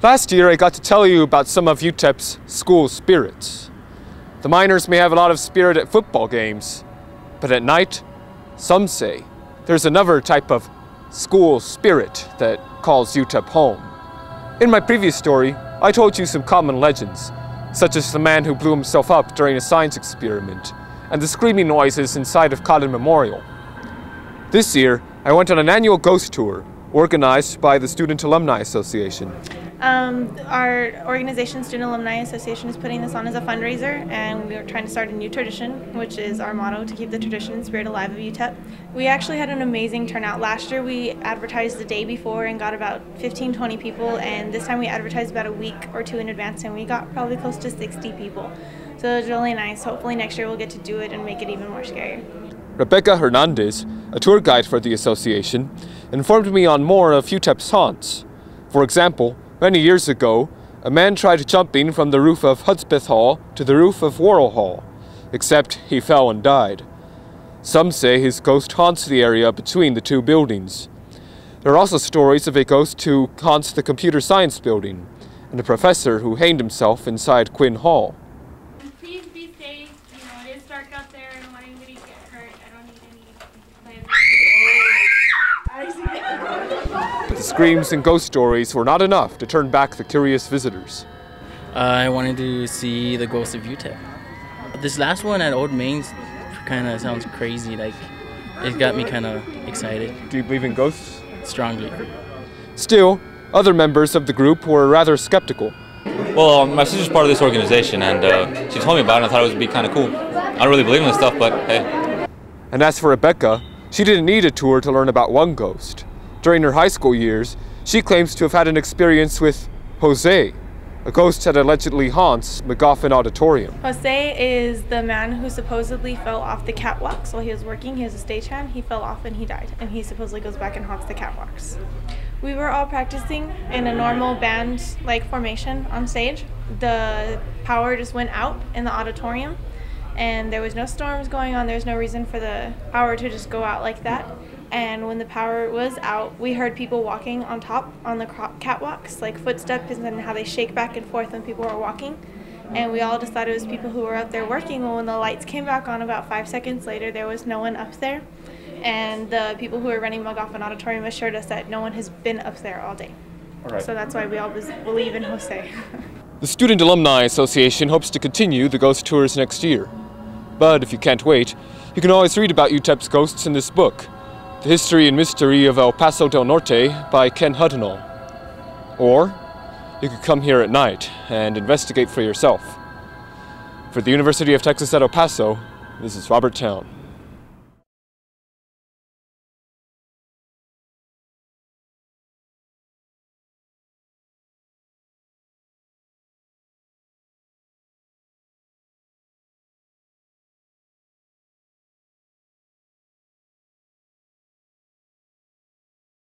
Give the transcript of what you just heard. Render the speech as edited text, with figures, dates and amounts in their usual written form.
Last year I got to tell you about some of UTEP's school spirits. The miners may have a lot of spirit at football games, but at night, some say there's another type of school spirit that calls UTEP home. In my previous story, I told you some common legends, such as the man who blew himself up during a science experiment, and the screaming noises inside of Cotton Memorial. This year, I went on an annual ghost tour, organized by the Student Alumni Association. Our organization, Student Alumni Association, is putting this on as a fundraiser, and we are trying to start a new tradition, which is our motto, to keep the tradition and spirit alive of UTEP. We actually had an amazing turnout. Last year we advertised the day before and got about 15-20 people, and this time we advertised about a week or two in advance, and we got probably close to 60 people. So it was really nice. Hopefully next year we'll get to do it and make it even more scary. Rebecca Hernandez, a tour guide for the association, informed me on more of UTEP's haunts. For example, many years ago, a man tried jumping from the roof of Hudspeth Hall to the roof of Worrell Hall, except he fell and died. Some say his ghost haunts the area between the two buildings. There are also stories of a ghost who haunts the computer science building, and a professor who hanged himself inside Quinn Hall. Please be safe. It is dark out there. I don't want anybody to get hurt. I don't need any plans. But the screams and ghost stories were not enough to turn back the curious visitors. I wanted to see the ghost of UTEP. This last one at Old Main kind of sounds crazy. Like, it got me kind of excited. Do you believe in ghosts? Strongly. Still, other members of the group were rather skeptical. Well, my sister's part of this organization, and she told me about it, and I thought it would be kind of cool. I don't really believe in this stuff, but hey. And as for Rebecca, she didn't need a tour to learn about one ghost. During her high school years, she claims to have had an experience with Jose, a ghost that allegedly haunts McGoffin Auditorium. Jose is the man who supposedly fell off the catwalks while he was working. He was a stagehand. He fell off and he died, and he supposedly goes back and haunts the catwalks. We were all practicing in a normal band-like formation on stage. The power just went out in the auditorium, and there was no storms going on. There's no reason for the power to just go out like that. And when the power was out, we heard people walking on top on the catwalks, like footsteps and how they shake back and forth when people are walking. And we all just thought it was people who were up there working. Well, when the lights came back on about 5 seconds later, there was no one up there. And the people who were running McGoffin Auditorium assured us that no one has been up there all day. All right. So that's why we all believe in Jose. The Student Alumni Association hopes to continue the ghost tours next year. But if you can't wait, you can always read about UTEP's ghosts in this book, The History and Mystery of El Paso del Norte by Ken Hudnall. Or you could come here at night and investigate for yourself. For the University of Texas at El Paso, this is Robert Town.